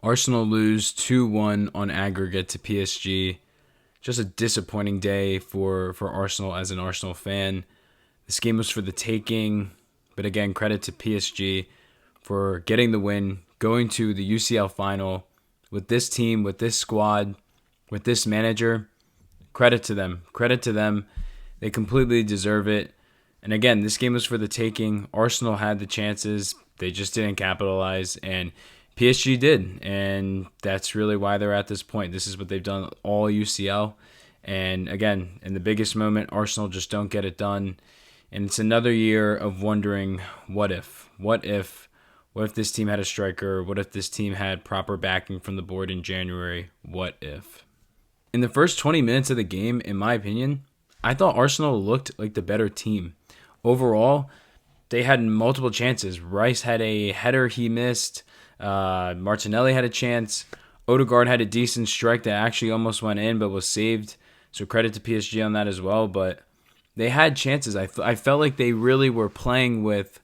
Arsenal lose 2-1 on aggregate to PSG. Just a disappointing day for Arsenal as an Arsenal fan. This game was for the taking, but again, credit to PSG for getting the win, going to the UCL final with this team, with this squad, with this manager. Credit to them. Credit to them. They completely deserve it. And again, this game was for the taking. Arsenal had the chances. They just didn't capitalize. And PSG did. And that's really why they're at this point. This is what they've done all UCL. And again, in the biggest moment, Arsenal just don't get it done. And it's another year of wondering, what if? What if this team had a striker? What if this team had proper backing from the board in January? What if? In the first 20 minutes of the game, in my opinion, I thought Arsenal looked like the better team. Overall, they had multiple chances. Rice had a header he missed. Martinelli had a chance. Odegaard had a decent strike that actually almost went in but was saved. So credit to PSG on that as well. But they had chances. I felt like they really were playing with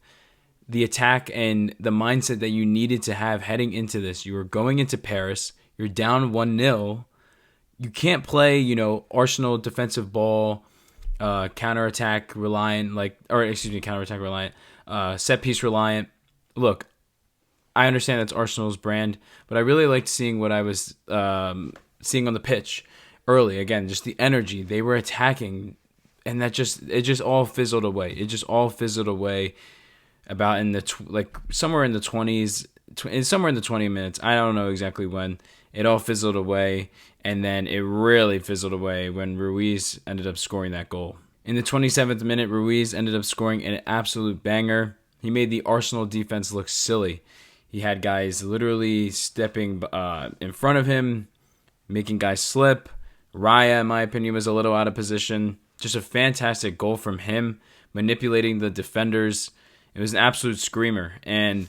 the attack and the mindset that you needed to have heading into this. You were going into Paris. You're down 1-0. You can't play, Arsenal defensive ball, counterattack reliant, counterattack reliant, set piece reliant. Look, I understand that's Arsenal's brand, but I really liked seeing what I was seeing on the pitch early. Again, just the energy they were attacking, and it just all fizzled away. It just all fizzled away about in the somewhere in the 20s, somewhere in the 20 minutes. I don't know exactly when. It all fizzled away, and then it really fizzled away when Ruiz ended up scoring that goal. In the 27th minute, Ruiz ended up scoring an absolute banger. He made the Arsenal defense look silly. He had guys literally stepping in front of him, making guys slip. Raya, in my opinion, was a little out of position. Just a fantastic goal from him, manipulating the defenders. It was an absolute screamer. And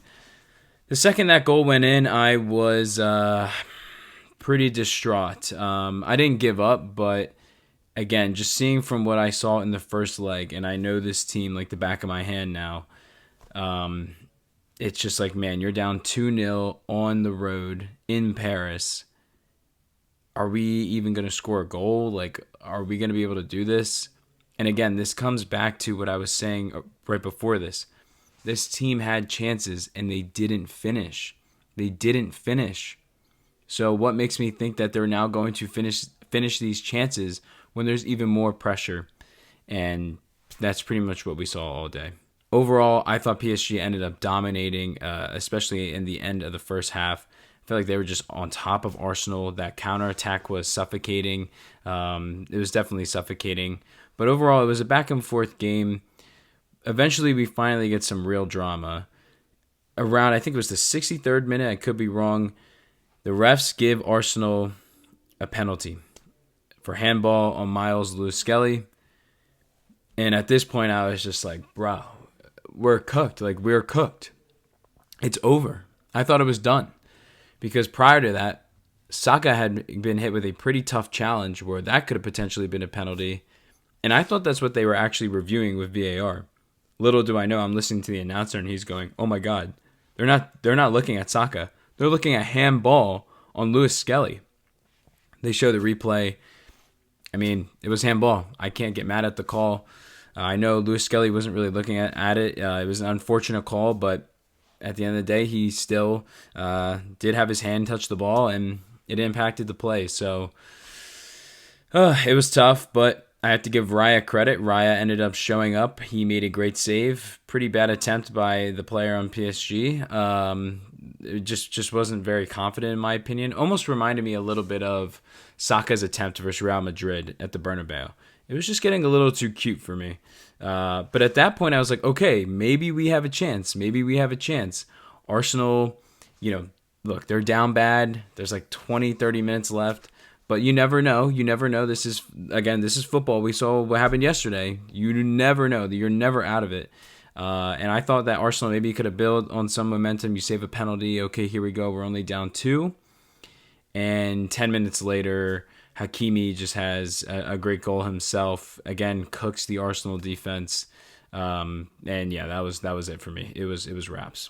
the second that goal went in, I was pretty distraught. I didn't give up, but again, just seeing from what I saw in the first leg, and I know this team like the back of my hand now, it's just like, man, you're down 2-0 on the road in Paris. Are we even going to score a goal? Are we going to be able to do this? And again, this comes back to what I was saying right before this. This team had chances, and they didn't finish. They didn't finish. So what makes me think that they're now going to finish these chances when there's even more pressure? And that's pretty much what we saw all day. Overall, I thought PSG ended up dominating, especially in the end of the first half. I felt like they were just on top of Arsenal. That counterattack was suffocating. It was definitely suffocating. But overall, it was a back-and-forth game. Eventually, we finally get some real drama. Around, I think it was the 63rd minute, I could be wrong, the refs give Arsenal a penalty for handball on Miles Lewis-Skelly. And at this point, I was just like, bro, we're cooked. We're cooked. It's over. I thought it was done. Because prior to that, Saka had been hit with a pretty tough challenge where that could have potentially been a penalty. And I thought that's what they were actually reviewing with VAR. Little do I know, I'm listening to the announcer and he's going, "Oh my God, they're not looking at Saka. They're looking at handball on Lewis-Skelly." They show the replay. I mean, it was handball. I can't get mad at the call. I know Lewis-Skelly wasn't really looking at it. It was an unfortunate call, but at the end of the day, he still did have his hand touch the ball, and it impacted the play. So it was tough, but I have to give Raya credit. Raya ended up showing up. He made a great save. Pretty bad attempt by the player on PSG. It just wasn't very confident, in my opinion. Almost reminded me a little bit of Saka's attempt versus Real Madrid at the Bernabeu. It was just getting a little too cute for me. But at that point, I was like, okay, maybe we have a chance. Maybe we have a chance. Arsenal, look, they're down bad. There's like 20, 30 minutes left. But you never know. You never know. This is football. We saw what happened yesterday. You never know. You're never out of it. And I thought that Arsenal maybe could have built on some momentum. You save a penalty. Okay, here we go. We're only down 2. And 10 minutes later, Hakimi just has a great goal himself. Again, cooks the Arsenal defense. And yeah, that was it for me. It was wraps.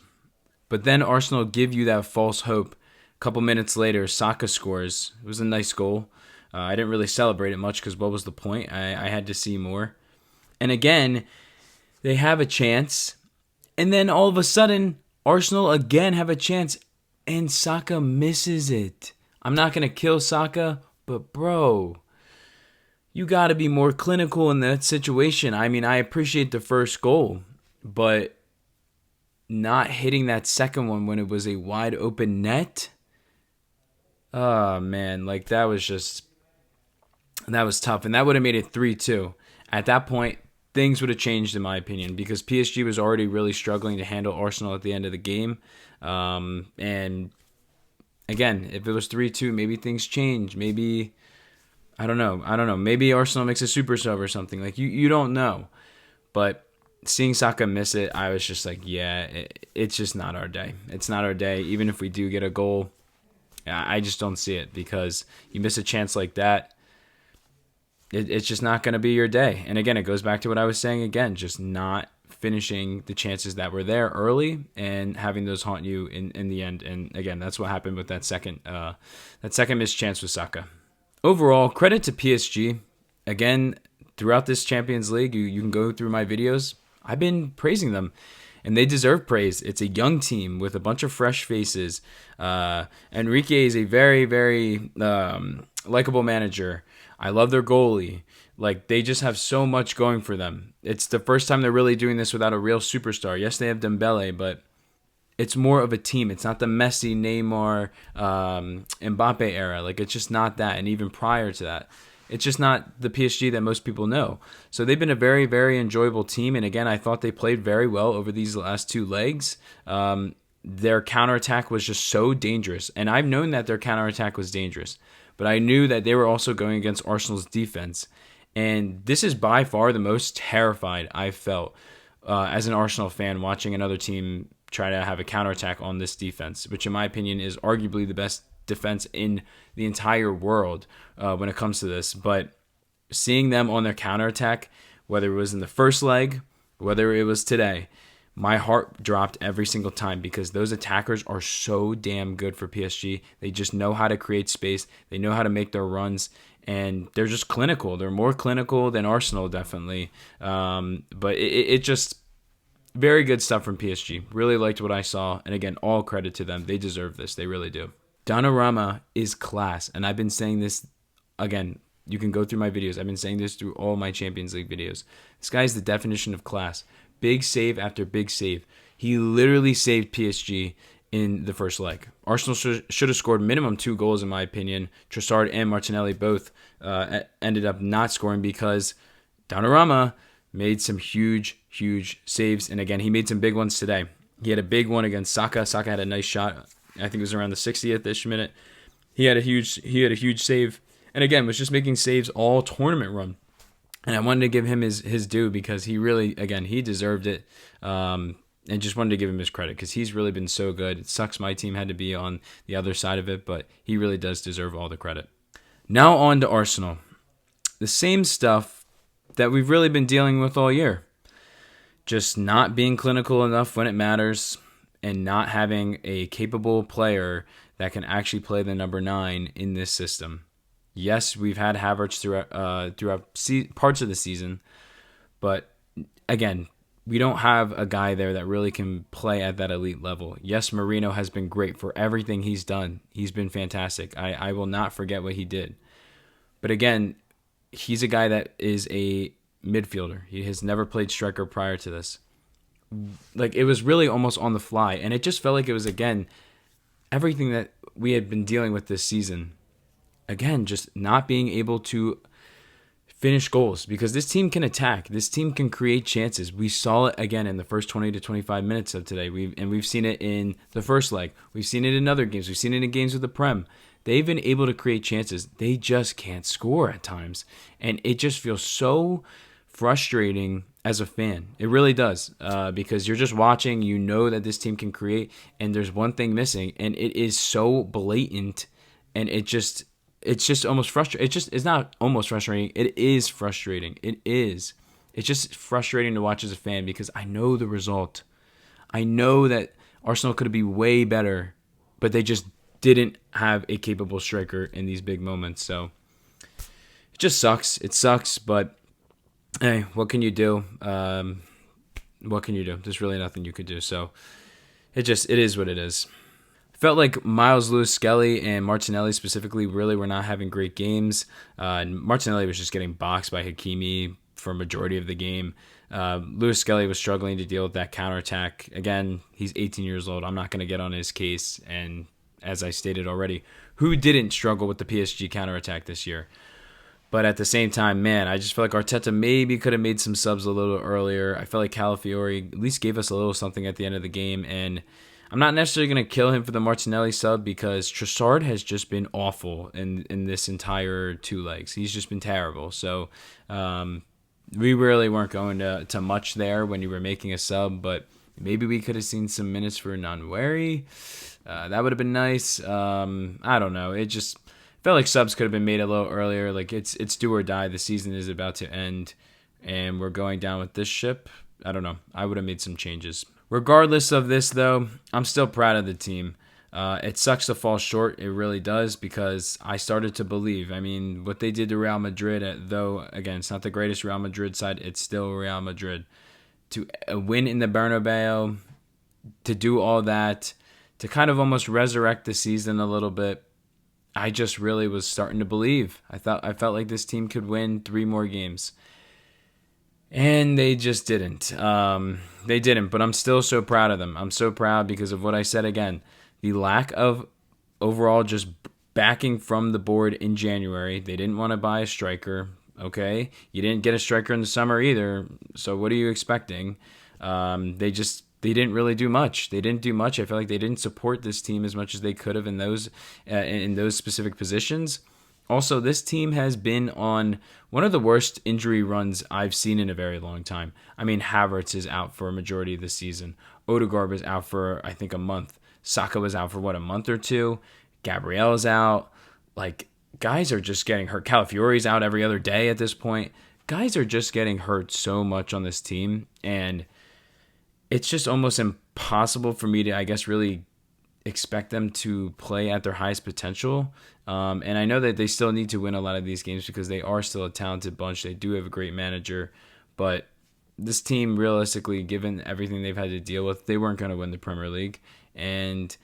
But then Arsenal give you that false hope couple minutes later, Saka scores. It was a nice goal. I didn't really celebrate it much because what was the point? I had to see more. And again, they have a chance. And then all of a sudden, Arsenal again have a chance. And Saka misses it. I'm not going to kill Saka, but bro, you got to be more clinical in that situation. I mean, I appreciate the first goal, but not hitting that second one when it was a wide open net. Oh, man, like that was tough. And that would have made it 3-2. At that point, things would have changed in my opinion because PSG was already really struggling to handle Arsenal at the end of the game. And again, if it was 3-2, maybe things change. Maybe, I don't know. Maybe Arsenal makes a super sub or something. Like, you don't know. But seeing Saka miss it, I was just like, yeah, it's just not our day. It's not our day. Even if we do get a goal, I just don't see it because you miss a chance like that. It's just not going to be your day. And again, it goes back to what I was saying again, just not finishing the chances that were there early and having those haunt you in the end. And again, that's what happened with that second missed chance with Saka. Overall, credit to PSG. Again, throughout this Champions League, you can go through my videos. I've been praising them, and they deserve praise. It's a young team with a bunch of fresh faces. Enrique is a very, very likable manager. I love their goalie. Like, they just have so much going for them. It's the first time they're really doing this without a real superstar. Yes, they have Dembele, but it's more of a team. It's not the Messi, Neymar, Mbappe era. Like, it's just not that. And even prior to that, it's just not the PSG that most people know. So they've been a very, very enjoyable team. And again, I thought they played very well over these last two legs. Their counterattack was just so dangerous. And I've known that their counterattack was dangerous. But I knew that they were also going against Arsenal's defense. And this is by far the most terrified I've felt as an Arsenal fan watching another team try to have a counterattack on this defense, which in my opinion is arguably the best defense in the entire world when it comes to this. But seeing them on their counterattack, whether it was in the first leg, whether it was today, my heart dropped every single time because those attackers are so damn good for PSG. They just know how to create space. They know how to make their runs, and they're just clinical. They're more clinical than Arsenal, definitely. But it just very good stuff from PSG. Really liked what I saw, and again, all credit to them. They deserve this. They really do. Donnarumma is class, and I've been saying this again. You can go through my videos. I've been saying this through all my Champions League videos. This guy is the definition of class. Big save after big save. He literally saved PSG in the first leg. Arsenal should have scored minimum 2 goals, in my opinion. Trossard and Martinelli both ended up not scoring because Donnarumma made some huge, huge saves. And again, he made some big ones today. He had a big one against Saka. Saka had a nice shot. I think it was around the 60th-ish minute. He had a huge save. And again, was just making saves all tournament run. And I wanted to give him his due because he really, again, he deserved it. And just wanted to give him his credit because he's really been so good. It sucks my team had to be on the other side of it, but he really does deserve all the credit. Now on to Arsenal. The same stuff that we've really been dealing with all year. Just not being clinical enough when it matters and not having a capable player that can actually play the number 9 in this system. Yes, we've had Havertz throughout parts of the season, but again, we don't have a guy there that really can play at that elite level. Yes, Marino has been great for everything he's done. He's been fantastic. I will not forget what he did. But again, he's a guy that is a midfielder. He has never played striker prior to this. Like, it was really almost on the fly, and it just felt like it was, again, everything that we had been dealing with this season. Again, just not being able to finish goals because this team can attack. This team can create chances. We saw it again in the first 20 to 25 minutes of today. We've seen it in the first leg. We've seen it in other games. We've seen it in games with the Prem. They've been able to create chances. They just can't score at times. And it just feels so frustrating as a fan. It really does because you're just watching. You know that this team can create, and there's one thing missing, and it is so blatant, and it's just almost frustrating. It's not almost frustrating. It is frustrating. It is. It's just frustrating to watch as a fan because I know the result. I know that Arsenal could be way better, but they just didn't have a capable striker in these big moments. So it just sucks. It sucks, but hey, what can you do? What can you do? There's really nothing you could do. So it is what it is. Felt like Miles Lewis-Skelly and Martinelli specifically really were not having great games. And Martinelli was just getting boxed by Hakimi for a majority of the game. Lewis-Skelly was struggling to deal with that counterattack. Again, he's 18 years old. I'm not going to get on his case. And as I stated already, who didn't struggle with the PSG counterattack this year? But at the same time, man, I just feel like Arteta maybe could have made some subs a little earlier. I felt like Calafiori at least gave us a little something at the end of the game. And I'm not necessarily going to kill him for the Martinelli sub because Trossard has just been awful in this entire 2 legs. He's just been terrible. So we really weren't going to much there when you were making a sub, but maybe we could have seen some minutes for Nwaneri. That would have been nice. I don't know. It just felt like subs could have been made a little earlier. Like it's do or die. The season is about to end, and we're going down with this ship. I don't know. I would have made some changes. Regardless of this, though, I'm still proud of the team. It sucks to fall short. It really does because I started to believe. I mean, what they did to Real Madrid, though, again, it's not the greatest Real Madrid side. It's still Real Madrid. To win in the Bernabeu, to do all that, to kind of almost resurrect the season a little bit, I just really was starting to believe. I felt like this team could win 3 more games. And they just didn't. They didn't, but I'm still so proud of them. I'm so proud because of what I said again. The lack of overall just backing from the board in January. They didn't want to buy a striker, okay? You didn't get a striker in the summer either, so what are you expecting? They didn't really do much. They didn't do much. I feel like they didn't support this team as much as they could have in those specific positions. Also, this team has been on one of the worst injury runs I've seen in a very long time. I mean, Havertz is out for a majority of the season. Odegaard was out for, I think, a month. Saka was out for, a month or 2? Gabriel's out. Like, guys are just getting hurt. Calafiori's out every other day at this point. Guys are just getting hurt so much on this team, and it's just almost impossible for me to, I guess, really expect them to play at their highest potential. And I know that they still need to win a lot of these games because they are still a talented bunch. They do have a great manager. But this team, realistically, given everything they've had to deal with, they weren't going to win the Premier League. And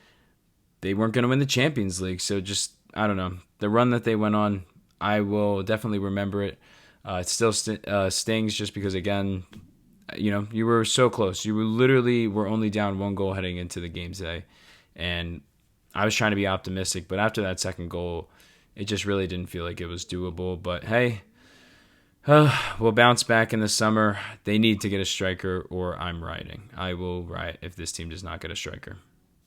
they weren't going to win the Champions League. So just, I don't know. The run that they went on, I will definitely remember it. It still stings just because, again, you were so close. You were only down 1 goal heading into the game today. And I was trying to be optimistic, but after that second goal, it just really didn't feel like it was doable. But hey, we'll bounce back in the summer. They need to get a striker or I'm rioting. I will riot if this team does not get a striker.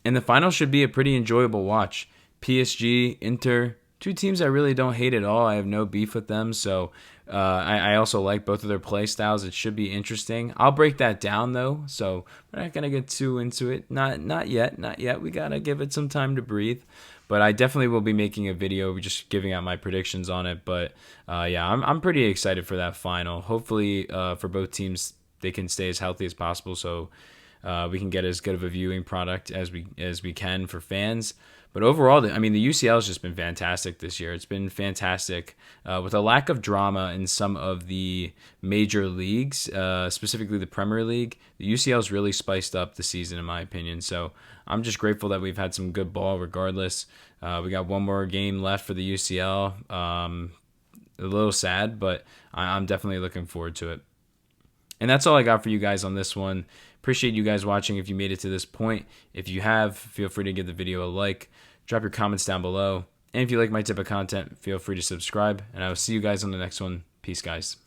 And the final should be a pretty enjoyable watch. PSG, Inter, 2 teams I really don't hate at all. I have no beef with them, so I also like both of their play styles. It should be interesting. I'll break that down, though, so we're not going to get too into it. Not yet. We got to give it some time to breathe. But I definitely will be making a video just giving out my predictions on it. But yeah, I'm pretty excited for that final. Hopefully for both teams, they can stay as healthy as possible so we can get as good of a viewing product as we can for fans. But overall, the UCL has just been fantastic this year. It's been fantastic with a lack of drama in some of the major leagues, specifically the Premier League. The UCL has really spiced up the season, in my opinion. So I'm just grateful that we've had some good ball regardless. We got 1 more game left for the UCL. A little sad, but I'm definitely looking forward to it. And that's all I got for you guys on this one. Appreciate you guys watching if you made it to this point. If you have, feel free to give the video a like. Drop your comments down below. And if you like my type of content, feel free to subscribe. And I will see you guys on the next one. Peace, guys.